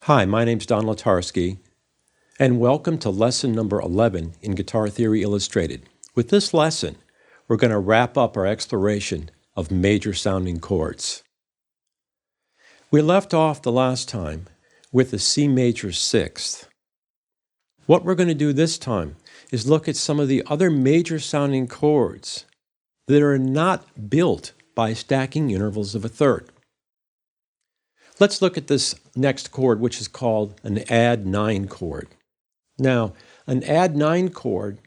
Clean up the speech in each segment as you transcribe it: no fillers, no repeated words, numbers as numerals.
Hi, my name's Don Latarski, and welcome to lesson number 11 in Guitar Theory Illustrated. With this lesson, we're going to wrap up our exploration of major sounding chords. We left off the last time with the C major sixth. What we're going to do this time is look at some of the other major sounding chords that are not built by stacking intervals of a third. Let's look at this next chord, which is called an add 9 chord. Now, an add 9 chord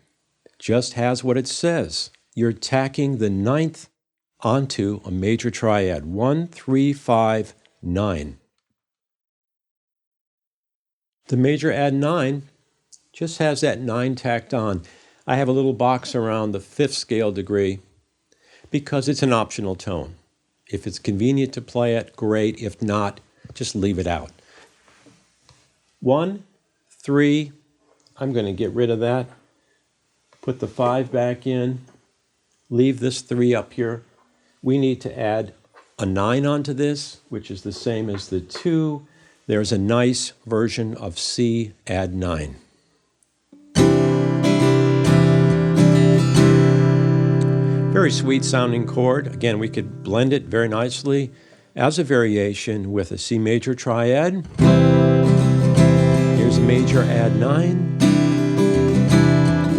just has what it says. You're tacking the ninth onto a major triad. 1, 3, 5, 9. The major add 9 just has that 9 tacked on. I have a little box around the 5th scale degree because it's an optional tone. If it's convenient to play it, great. If not, just leave it out. 1, 3, I'm going to get rid of that. Put the 5 back in. Leave this 3 up here. We need to add a 9 onto this, which is the same as the 2. There's a nice version of C add 9. Very sweet sounding chord. Again, we could blend it very nicely as a variation with a C major triad. Here's a major add 9,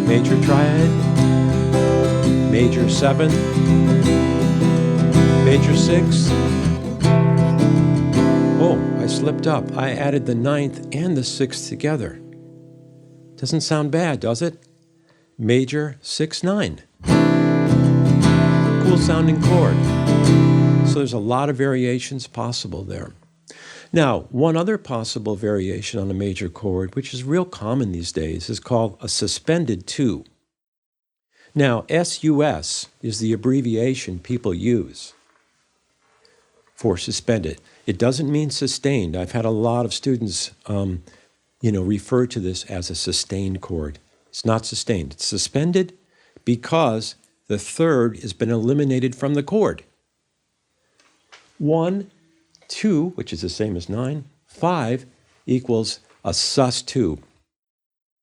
major triad, major 7, major 6. Oh, I slipped up. I added the 9th and the 6th together. Doesn't sound bad, does it? Major 6, 9. Cool sounding chord. So there's a lot of variations possible there. Now, one other possible variation on a major chord, which is real common these days, is called a suspended 2. Now, SUS is the abbreviation people use for suspended. It doesn't mean sustained. I've had a lot of students, refer to this as a sustained chord. It's not sustained. It's suspended because the third has been eliminated from the chord. 1, 2, which is the same as 9, 5 equals a sus2.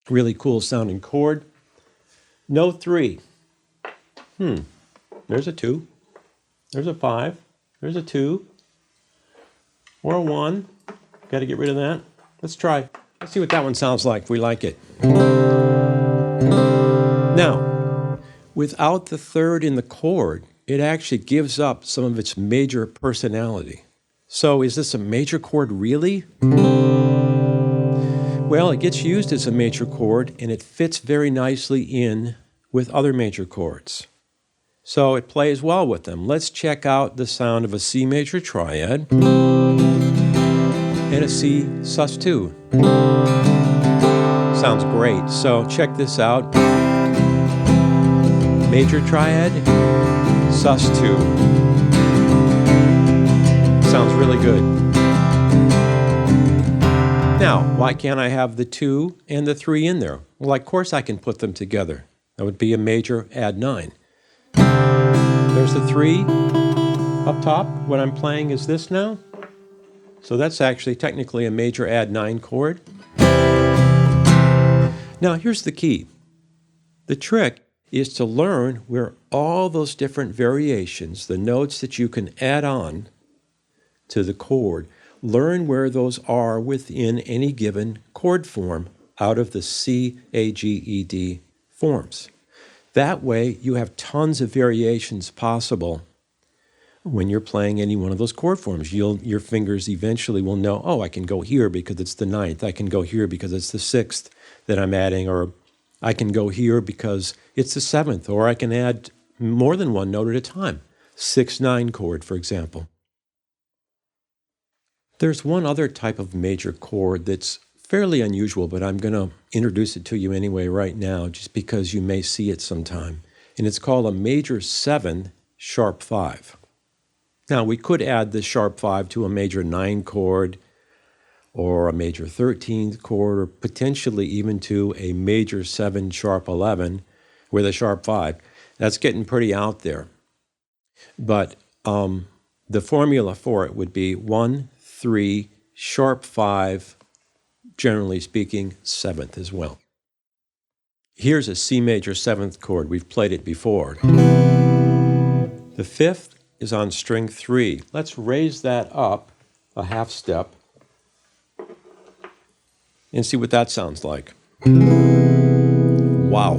Really cool sounding chord. No 3. There's a 2. There's a 5. There's a 2. Or a 1. Got to get rid of that. Let's try. Let's see what that one sounds like if we like it. Now, without the third in the chord, it actually gives up some of its major personality. So is this a major chord really? Well, it gets used as a major chord and it fits very nicely in with other major chords. So it plays well with them. Let's check out the sound of a C major triad and a C sus2. Sounds great. So check this out. Major triad, sus2. Sounds really good. Now, why can't I have the 2 and the 3 in there? Well, of course I can put them together. That would be a major add 9. There's the 3 up top. What I'm playing is this now. So that's actually technically a major add 9 chord. Now, here's the key. The trick is to learn where all those different variations, the notes that you can add on to the chord, learn where those are within any given chord form out of the C, A, G, E, D forms. That way, you have tons of variations possible when you're playing any one of those chord forms. Your fingers eventually will know, oh, I can go here because it's the 9th. I can go here because it's the 6th that I'm adding, or I can go here because it's the 7th, or I can add more than one note at a time. 6, 9 chord, for example. There's one other type of major chord that's fairly unusual, but I'm going to introduce it to you anyway right now, just because you may see it sometime. And it's called a major 7 sharp 5. Now, we could add the sharp 5 to a major 9 chord, or a major 13th chord, or potentially even to a major 7 sharp 11 with a sharp 5. That's getting pretty out there. But the formula for it would be 1, 3, sharp 5, generally speaking, 7th as well. Here's a C major 7th chord. We've played it before. The 5th is on string 3. Let's raise that up a half step and see what that sounds like. Wow.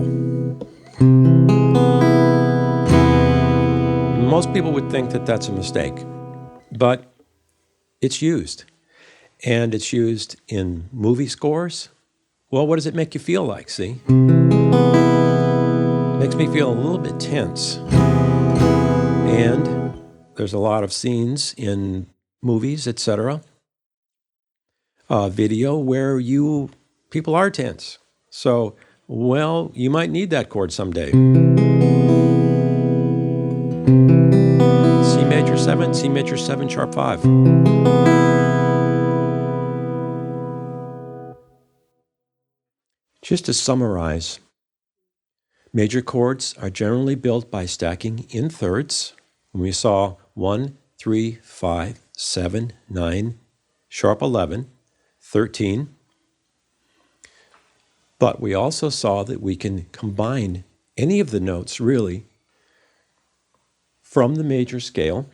Most people would think that that's a mistake, but it's used. And it's used in movie scores. Well, what does it make you feel like, see? Makes me feel a little bit tense. And there's a lot of scenes in movies, etc., video where people are tense. So, well, you might need that chord someday. C major 7, C major 7, sharp 5. Just to summarize, major chords are generally built by stacking in thirds. We saw 1, 3, 5, 7, 9, sharp 11, 13. But we also saw that we can combine any of the notes, really, from the major scale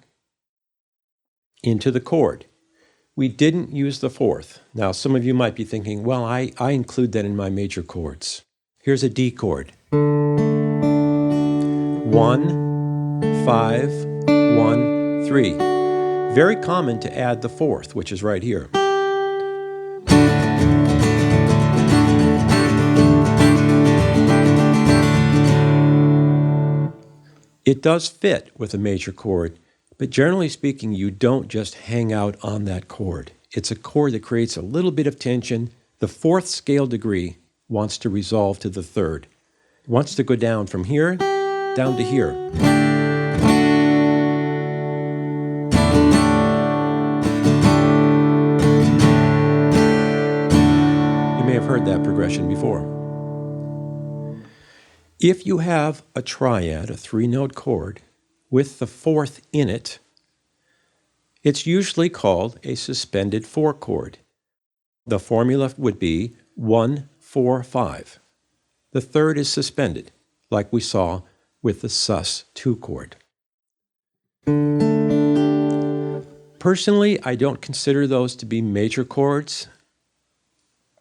into the chord. We didn't use the 4th. Now, some of you might be thinking, well, I include that in my major chords. Here's a D chord. 1, 5, 1, 3. Very common to add the 4th, which is right here. It does fit with a major chord, but generally speaking, you don't just hang out on that chord. It's a chord that creates a little bit of tension. The 4th scale degree wants to resolve to the 3rd. It wants to go down from here down to here. You may have heard that progression before. If you have a triad, a 3-note chord, with the 4th in it, it's usually called a suspended 4 chord. The formula would be 1, 4, 5. The 3rd is suspended, like we saw with the sus 2 chord. Personally, I don't consider those to be major chords,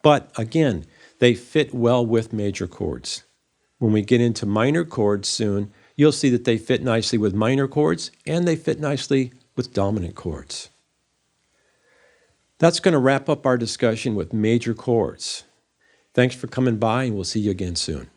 but again, they fit well with major chords. When we get into minor chords soon, you'll see that they fit nicely with minor chords and they fit nicely with dominant chords. That's going to wrap up our discussion with major chords. Thanks for coming by, and we'll see you again soon.